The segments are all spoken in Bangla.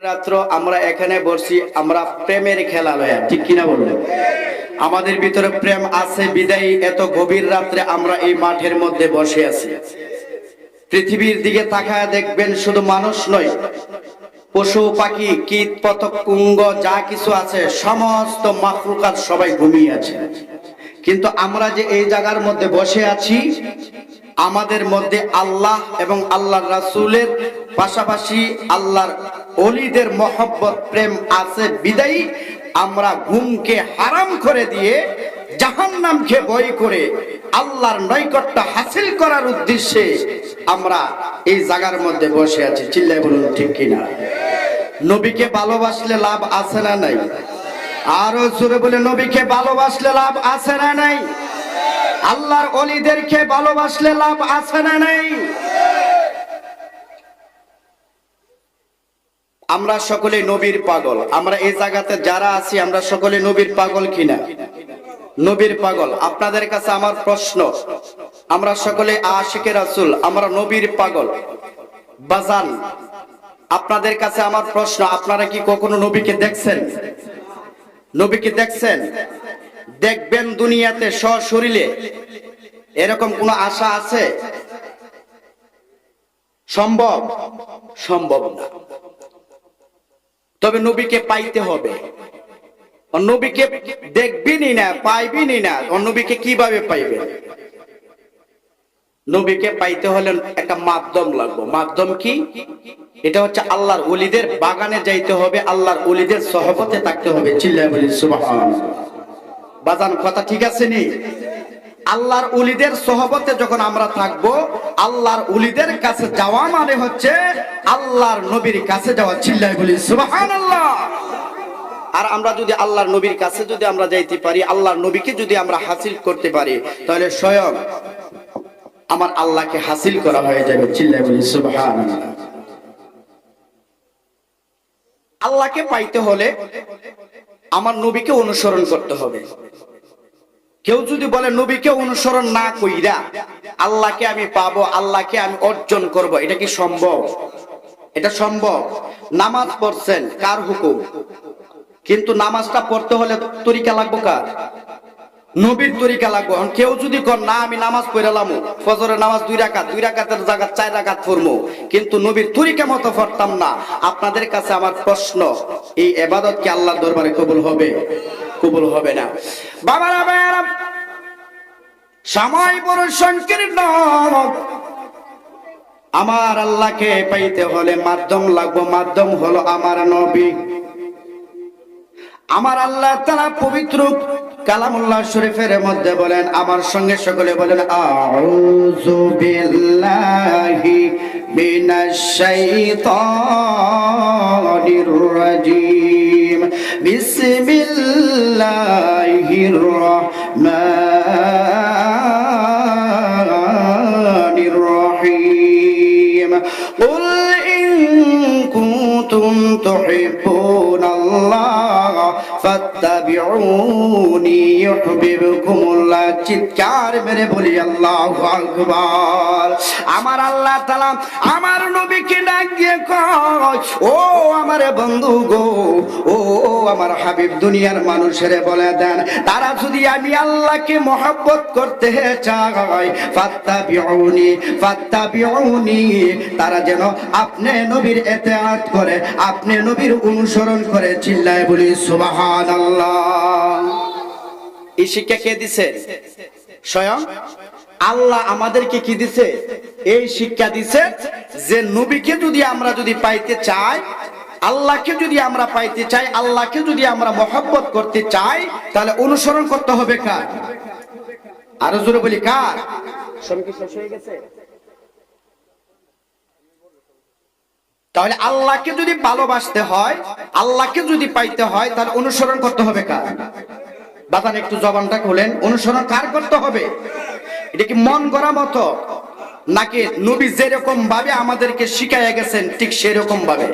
রাত্র আমরা এখানে বসছি, আমরা প্রেমের খেলা লয়া, ঠিক কিনা বললেন? আমাদের ভিতরে প্রেম আছে বিদায়ী এত গভীর রাত্রে আমরা এই মাঠের মধ্যে বসে আছি। পৃথিবীর দিকে তাকায় দেখবেন শুধু মানুষ নয়, পশু পাখি কীট পতঙ্গ যা কিছু আছে সমস্ত মাখলুকাত সবাই ঘুমিয়ে আছে। কিন্তু আমরা যে এই জায়গার মধ্যে বসে আছি, আমাদের মধ্যে আল্লাহ এবং আল্লাহর রাসূলের পাশাপাশি আল্লাহর ওলিদের মহব্বত প্রেম আছে বিদায়ী আমরা ঘুমকে হারাম করে দিয়ে জাহান্নামকে ভয় করে আল্লাহর নৈকট্য হাসিল করার উদ্দেশ্যে আমরা এই জায়গার মধ্যে বসে আছি। চিল্লায় বলুন ঠিক কিনা? নবীকে ভালোবাসলে লাভ আছে না নাই? আরো জোরে বলে, নবীকে ভালোবাসলে লাভ আছে না নাই? আল্লাহর ওলিদেরকে ভালোবাসলে লাভ আছে না নাই? আমরা সকলে নবীর পাগল। আমরা এই জায়গাতে যারা আছি আমরা সকলে নবীর পাগল কিনা? নবীর পাগল। আপনাদের কাছে আমার প্রশ্ন, আমরা সকলে আশিকে রাসূল, আমরা নবীর পাগল বাজান। আপনাদের কাছে আমার প্রশ্ন, আপনারা কি কখনো নবীকে দেখছেন? নবীকে দেখছেন? দেখবেন দুনিয়াতে সশরীরে, এরকম কোন আশা আছে? সম্ভব? সম্ভব না। তবে নবীকে পাইতে হবে। নবীকে দেখবেনই না, পাইবেনই না, নবীকে কিভাবে পাইবেন? নবীকে পাইতে হলে একটা মাধ্যম লাগবে। মাধ্যম কি? এটা হচ্ছে আল্লাহর ওলিদের বাগানে যাইতে হবে, আল্লাহর ওলিদের সহবতে থাকতে হবে। চিল্লায় বলি সুবহানাল্লাহ। বাজান কথা ঠিক আছে নি? আল্লাহর ওলিদের সহবতে যখন আমরা থাকবো, আল্লাহর ওলিদের কাছে যাওয়া মানে হচ্ছে আল্লাহর নবীর কাছে যাওয়া। চিল্লায় বলি সুবহানাল্লাহ। আর আমরা যদি আল্লাহর নবীর কাছে যদি আমরা যাইতে পারি, আল্লাহর নবীকে যদি আমরা হাসিল করতে পারি, তাহলে স্বয়ং আমার আল্লাহকে হাসিল করা হয়ে যাবে। চিল্লায় বলি সুবহানাল্লাহ। আল্লাহকে পাইতে হলে আমার নবীকে অনুসরণ করতে হবে। কেউ যদি বলে নবীকে অনুসরণ না কইরা আল্লাহকে আমি পাবো, আল্লাহকে আমি অর্জন করব, এটা কি সম্ভব? এটা সম্ভব? নামাজ পড়ছেন, কার হুকুম? কিন্তু নামাজটা পড়তে হলে তরিকা লাগবো কার? নবীর তরিকা লাগবো। কেউ যদি কর না আমি নামাজ পড়লাম, ফজরের নামাজ 2 রাকাত, 2 রাকাতের জায়গায় 4 রাকাত পড়বো, কিন্তু নবীর তরিকা মতো পড়তাম না, আপনাদের কাছে আমার প্রশ্ন, এই ইবাদত কি আল্লাহর দরবারে কবুল হবে? কবুল হবে না। বাবারা ভাইরা, সময় বড় সংকীর্ণ। আমার আল্লাহকে পাইতে হলে মাধ্যম লাগবো। মাধ্যম হলো আমার নবী। আমার আল্লাহ তাআলা পবিত্র কালামুল্লাহ শরীফের মধ্যে বলেন, আমার সঙ্গে সকলে বলেন, আউযু বিল্লাহি মিনাশ শাইতানির রাজীম, বিসমিল্লাহির রহমানির রহিম। কুল ইন কুনতুম তুহিব্বুনাল্লাহ ফাত্তাবিউনি ইউহিব্বুকুমুল্লাহ। চিৎকার মেরে বলি আল্লাহু আকবার। আমার আল্লাহ তাআলা আমার নবীকে ডাক দিয়ে কয়, ও আমার বন্ধু গো, ও আমার হাবিব, দুনিয়ার মানুষের বলে দেন, তারা যদি আমি আল্লাহকে মহব্বত করতে চায়, ফাত্তাবিউনি ফাত্তাবিউনি, তারা যেন আপনি নবীর ইত্তেআত করে, আপনি নবীর অনুসরণ করে। চিল্লায় বলি সুবহানাল্লাহ। এই শিক্ষা কে দিছে? স্বয়ং আল্লাহ আমাদেরকে কি দিছে? এই শিক্ষা দিছে যে নবীকে যদি আমরা যদি পাইতে চাই, আল্লাহকে যদি আমরা পাইতে চাই, আল্লাহকে যদি আমরা মহব্বত করতে চাই, তাহলে অনুসরণ করতে হবে কার? আরো জোরে বলি কার? সময় কি শেষ হয়ে গেছে? তাহলে আল্লাহকে যদি ভালোবাসতে হয়, আল্লাহকে যদি পাইতে হয়, তাহলে অনুসরণ করতে হবে কার? বাজান একটু জবানটা খুলেন। অনুসরণ কার করতে হবে? এটা কি মন গড়া মতো, নাকি নবী যেরকম ভাবে আমাদেরকে শিখাইয়া গেছেন ঠিক সেরকম ভাবে?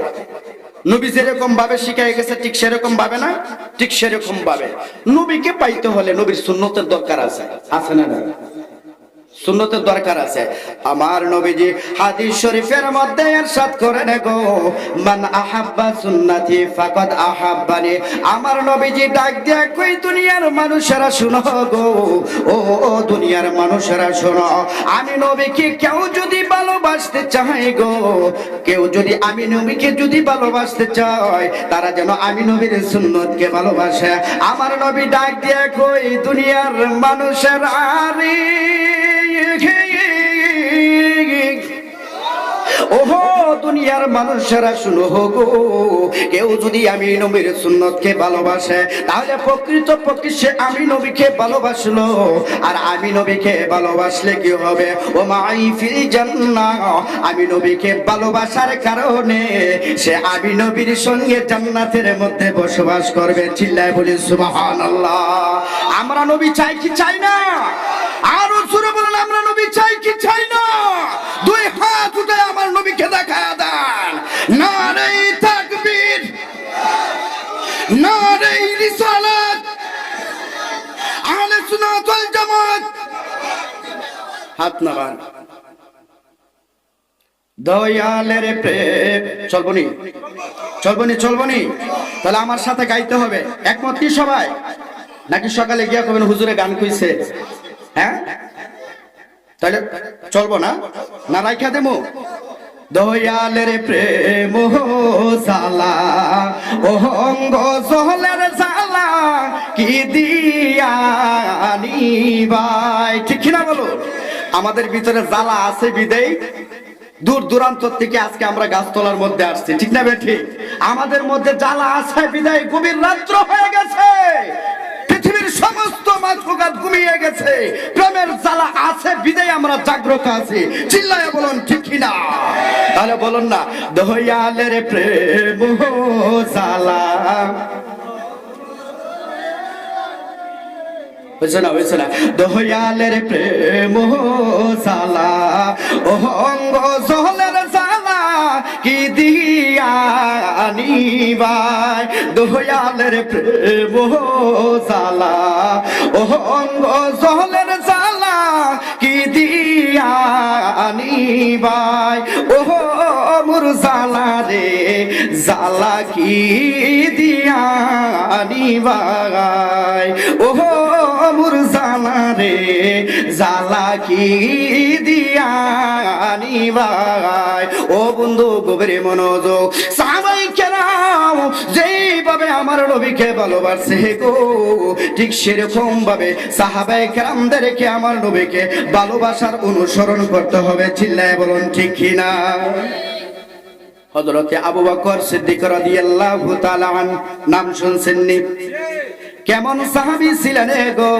নবী যেরকম ভাবে শিখাইয়া গেছে ঠিক সেরকম ভাবে না? ঠিক সেরকম ভাবে। নবীকে পাইতে হলে নবীর সুন্নতের দরকার আছে, আছে না? সুন্নতের দরকার আছে। আমার নবীজি হাদিস শরীফের মধ্যে ইরশাদ করেন গো, মান আহাব্বা সুন্নতি ফাকাদ আহাব্বানি। আমার নবীজি ডাক দিয়া কই, দুনিয়ার মানুষেরা শুনো গো, ও দুনিয়ার মানুষেরা শোনো, আমি নবীকে কেউ যদি ভালোবাসতে চায় গো, কেউ যদি আমি নবীকে যদি ভালোবাসতে চায়, তারা যেন আমি নবীর সুন্নতকে ভালোবাসে। আমার নবী ডাক দিয়া কই, দুনিয়ার মানুষেরা আরে ওহো দুনিয়ার মানুষেরা শুনো গো, কেউ যদি আমি নবীর সুন্নতকে ভালোবাসে, তাহলে প্রকৃত পক্ষে সে আমি নবীকে ভালোবাসলো। আর আমি নবীকে ভালোবাসলে কি হবে? ও মাই ফিল জান্নাহ, আমি নবীকে ভালোবাসার কারণে সে আমি নবীর সঙ্গে জান্নাতের মধ্যে বসবাস করবে। চিল্লায় বলি সুবহানাল্লাহ। আমরা নবী চাই কি চাই না? আরো জোরে বলেন, আমরা নবী চাই কি চাই না? দুই হাত উঠে আমার নবীকে দেখায়া দেন। নারে তাকবীর, নারে রিসালাত, আহলে সুন্নাত ওয়াল জামাত। হাত নামান। দয়ালের প্রেম চলবনি, চলবনি, চলবনি। তাহলে আমার সাথে গাইতে হবে। একমত কি সবাই? নাকি সকালে গিয়া কবেন হুজুরে গান কইছে? হ্যাঁ, তাহলে চলবো না? না রাইখা দেবো? দয়ালের প্রেম জালা, ও অঙ্গ জহলের জালা, কি দিয়ানি ভাই, ঠিক কিনা বলো? আমাদের ভিতরে জ্বালা আছে বিদেই দূর দূরান্ত থেকে আজকে আমরা গাছতলার মধ্যে আসছি, ঠিক না বেঠিক? আমাদের মধ্যে জ্বালা আছে বিদায় গভীর রাত্র হয়ে গেছে, পৃথিবীর সমস্ত মাখলুকাত ঘুমিয়ে গেছে, প্রেমের জ্বালা আছে বিদায় আমরা জাগ্রত আছি। চিল্লায় বলুন ঠিক কিনা? তাহলে বলুন না, দয়ালের প্রেম জ্বালা। বুঝছো না, বুঝছো না? দয়ালের প্রেম জ্বালা, ও অঙ্গ জহলের জ্বালা, কি দিয়ানি ভাই। দয়ালের প্রেম জ্বালা, ও অঙ্গ জহলের জ্বালা, কি দিয়ানি ভাই। ও মোর জ্বালা রে জ্বালা, কি দিয়ানি ভাই। ও মোর জ্বালা রে জ্বালা, কি দিয়ানি ভাই। ও বন্ধু গভীর মনোযোগ, সাহাবায়ে কেরাম যেইভাবে আমার নবীকে ভালোবাসে গো, ঠিক সেরকম ভাবে সাহাবায়ে কেরামদেরকে আমার নবীকে ভালোবাসার অনুসরণ করতে হবে। চিল্লায় বলুন ঠিক কিনা? হযরত আবু বকর সিদ্দিক রাদিয়াল্লাহু তাআলা আনহু নাম শুনছেননি? কেমন সাহাবী ছিলেন গো?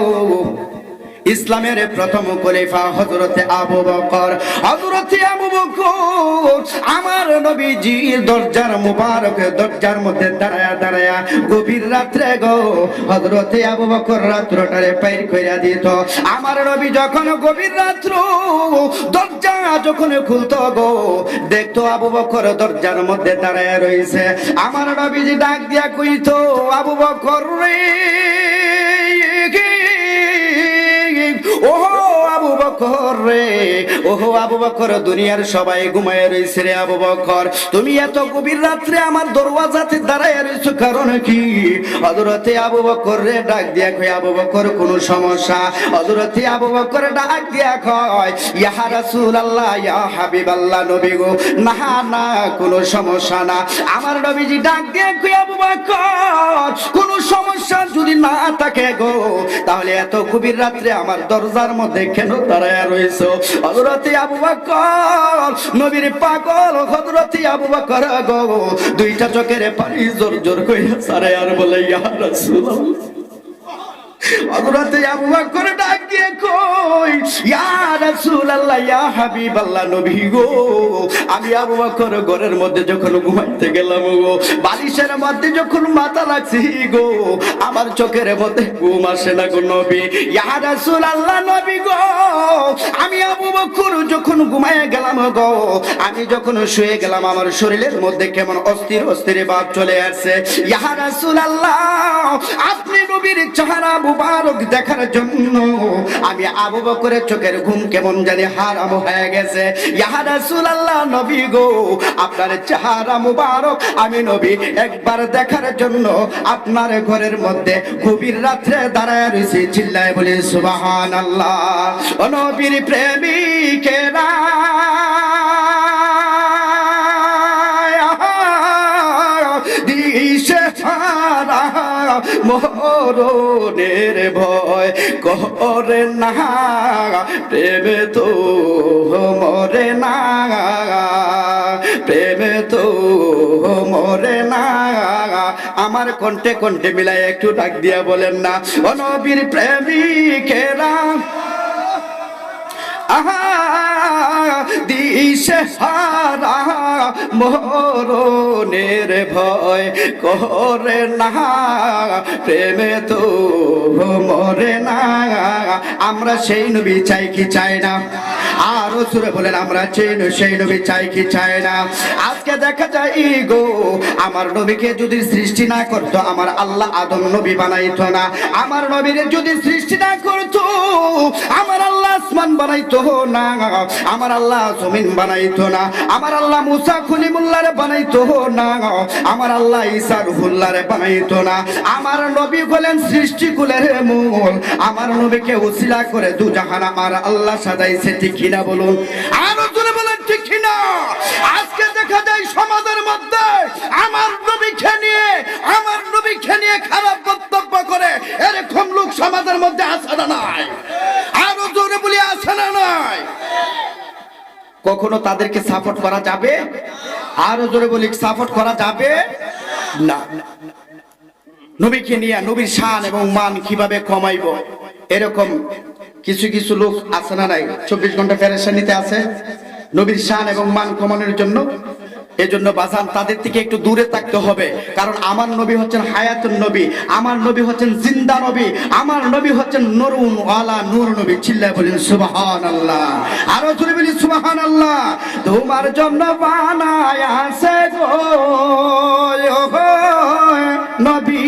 ইসলামের প্রথম খলিফা হযরতে আবু বকর। হযরতে আবু বকর আমার নবীজির দরজার মুবারক দরজার মধ্যে দাঁড়ায়া দাঁড়ায়া গভীর রাত্রে গো হযরতে আবু বকর রাত্রটারে পার কইরা দিত। আমার নবী যখন গভীর রাত্র দরজা যখন খুলতো গো, দেখতো আবু বকর দরজার মধ্যে দাঁড়ায়া রইছে। আমার নবীজি ডাক দিয়া কইতো, আবু বকর রে, ওহো আবু বকর রে, ওহো আবু বকর, দুনিয়ার সবাই ঘুমায় রইছে রে আবু বকর, তুমি এত গভীর রাত্রে আমার দরওয়াজাতে দাঁড়ায় রইছো কারণ কি? হযরতে আবু বকর রে ডাক দিয়া কয়, আবু বকর কোন সমস্যা? হযরতে আবু বকর ডাক দিয়া কয়, ইয়া রাসূলুল্লাহ, ইয়া হাবিবাল্লাহ, নবী গো, না না কোন সমস্যা না। আমার নবীজি ডাক দিয়া কয়, আবু বকর কোন সমস্যা যদি না থাকে গো, তাহলে এত গভীর রাত্রে আমার দরজার মধ্যে কেন দাঁড়ায়া রইছো? হযরতে আবু বকর নবীর পাগল হযরতে আবু বকর গো দুইটা চোখের পানি জোর জোর কইরা সারে আর বলে, ইয়া রাসূলুল্লাহ। হযরতে আবু বকর ডাক দিয়ে কই, ইয়া রাসূলুল্লাহ, ইয়া হাবিবাল্লাহ, নবী গো, আমি আবু বকর ঘরের মধ্যে যখন ঘুমাইতে গেলাম গো, বালিশের মধ্যে যখন মাথা রাখছি গো, আমার চোখের মধ্যে ঘুম আসে না গো নবী। ইয়া রাসূলুল্লাহ, নবী গো, আমি আবু বকর যখন ঘুমায়ে গেলাম গো, আমি যখন শুয়ে গেলাম, আমার শরীরের মধ্যে কেমন অস্থির অস্থির ভাব চলে আসছে। ইয়া রাসূলুল্লাহ, আপনি নবীর চেহারা আবু মুবারক দেখার জন্য আমি আবু বকরের চোখের ঘুম কেমন জানি হারাম হয়ে গেছে। ইয়া রাসূলুল্লাহ, নবী গো, আপনার চেহারা মুবারক আমি নবী একবার দেখার জন্য আপনার ঘরের মধ্যে গভীর রাত্রে দাঁড়ায় রয়েছি। চিল্লায় বলি সুবহানাল্লাহ। ও নবীর প্রেমিকেরা, দিশে হারা মরণের ভয় করে না, প্রেমে তো মরে না, প্রেমে তো মরে না। আমার কণ্ঠে কণ্ঠে মিলাই একটু ডাক দিয়া বলেন না, ও নবীর প্রেমিকেরা, আহা দিশে হারা মরণের ভয় করে না, প্রেমে তো মরে না। আমরা সেই নবী চাই কি চাই না? আরো সুরে বলেন, আমরা সেই নবী চাই কি চাই না? আজকে দেখা যায় গো, আমার নবীকে যদি সৃষ্টি না করতো আমার আল্লাহ আদম নবী বানাইতো না। আমার নবীর যদি সৃষ্টি না করতো আমার আল্লাহ আসমান বানাইতো না, আমার আল্লাহ জমিন বানাইতো না, আমার আল্লাহ মুসা খলিমুল্লাহরে বানাইতো না, আমার আল্লাহ ঈসা রুহুল্লাহরে বানাইতো না। আমার নবী হলেন সৃষ্টিকুলের মূল। আমার নবীকে উসিলা করে দু জাহান আমার আল্লাহ সাজাইছে, ঠিক কিনা বলুন? আরো জোরে বলেন, ঠিক কিনা? আজকে দেখা যায় সমাজের মধ্যে আমার নবীকে নিয়ে খারাপ বক্তব্য করে এরকম লোক সমাজের মধ্যে আছে না নাই? আরো জোরে বলি, আছে না নাই? কখনো তাদেরকে সাপোর্ট করা যাবে? আরো জোরে বলি, সাপোর্ট করা যাবে না। নবীকে নিয়ে নবীর শান এবং মান কিভাবে কমাইবো, এরকম কিছু কিছু লোক আছে না নাই? 24 ঘন্টা পেরেশানিতে আছে নবীর শান এবং মান কমানোর জন্য। এজন্য বাজান তাদের থেকে একটু দূরে থাকতে হবে, কারণ আমার নবী হচ্ছেন হায়াতুন নবী, আমার নবী হচ্ছেন জিন্দা নবী, আমার নবী হচ্ছেন নূরুন আলা নূর নবী। চিল্লায় বলেন সুবহানাল্লাহ। আরো জোরে বলি সুবহানাল্লাহ। তোমার জন্য বানায় আছে গো নবী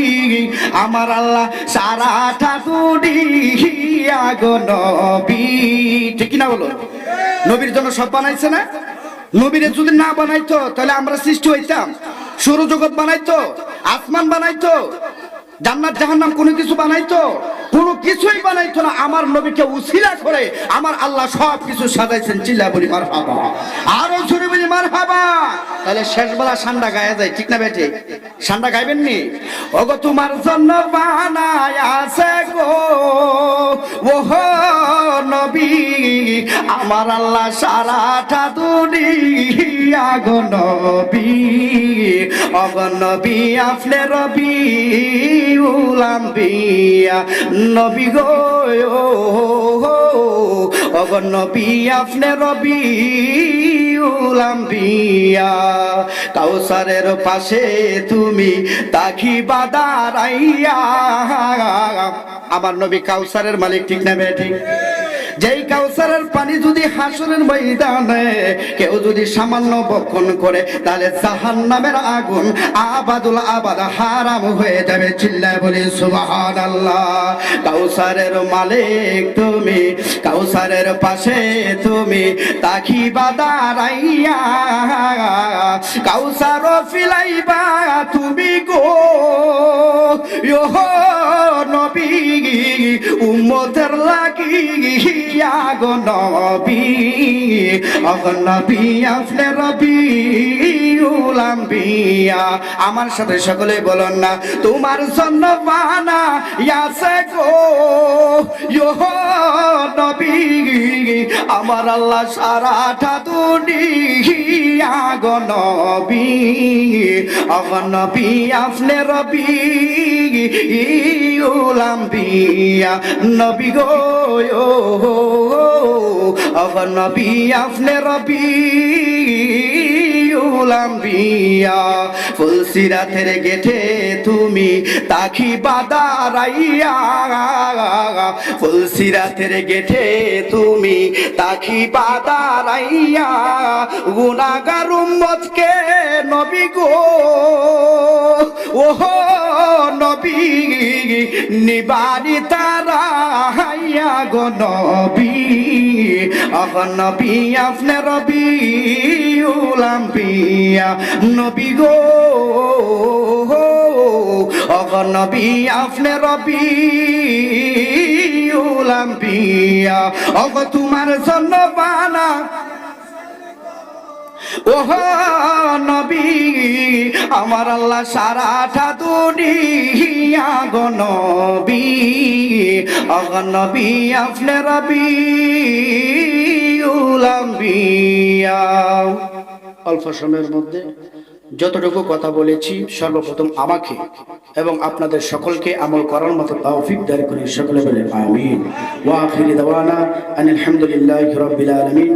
আমার আল্লাহ সারাটা দুনিয়া গো নবী, ঠিক না বলো? নবীর জন্য সব বানাইছে না? নবীরে যদি না বানাইতো তাহলে আমরা সৃষ্টি হইতাম? সৌরজগৎ বানাইতো, আসমান বানাইতো, জান্নাত জাহান্নাম কোনো কিছু বানাইতো? কোনো কিছুই বানাইতো না। আমার নবীকে উসিলা করে আমার আল্লাহ সব কিছু সাজাইছেন। চিল্লা বলি মারহাবা। আরো জোরে বলি মারহাবা। তাহলে শেষ বেলা সান্ডা গায়া যায়, ঠিক না বেটে? সান্ডা গাইবেন নি? ওগো তোমার জন্য বানায় আছে গো ওহো নবী আমার আল্লাহ সারাটা দুনিয়া গো নবী, ওগো নবী আপনি রবি উলাম বিয়া নবী গো, ওগো নবী আপনি রবি উলাম বিয়া। কাউসারের পাশে তুমি তাকিবা দাঁড়াইয়া, আমার নবী কাউসারের মালিক, ঠিক না বে ঠিক? যেই কাউসারের পানি যদি হাসরের ময়দানে কেউ যদি সামান্য বক্ষণ করে তাহলে জাহান্নামের আগুন আবাদুল আবাদ হারাম হয়ে যাবে। চিল্লায় বলি সুবহানাল্লাহ। কাউসারের মালিক তুমি, কাউসারের পাশে তুমি তাকিবা দাঁড়াইয়া, কাউসার ফিলাইবা তুমি গো নবী উম্মতের লাগিয়া গো নবী, ওগো নবী আপনি রবি উলাম বিয়া। আমার সাথে সকলে বলুন না, তোমার জন্য বানাইছে গো নবী আমার আল্লাহ সারাটা দুনিয়া গো নবী, ওগো নবী আপনি রবি উলাম বিয়া নবী গো, ওগো নবী আপনি রবি উলাম বিয়া। ফুলসিরাতের গেটে তুমি তাকিবা দাঁড়াইয়া, ফুলসিরাতের গেটে তুমি তাকিবা দাঁড়াইয়া, গুনাহগার উম্মতকে নবী গো ওহো নবী নিবারি তারা হাইয়া গো নবী নবী আপনি রবি উলাম্বিয়া নবী গো নবী আপনি রবি উলাম্বিয়া তোমার জন্য বানা ওহ নবী আমার আল্লাহ সারাটা দুনিয়া গো নবী নবী আপনি রবি উলাম্বিয়া। অল্প সময়ের মধ্যে যতটুকু কথা বলেছি সর্বপ্রথম আমাকে এবং আপনাদের সকলকে আমল করার মতো তৌফিক দান করে সকলে বলে আমিন। ওয়া আখিরি দাওয়ানা আনিল হামদুলিল্লাহি রাব্বিল আলামিন।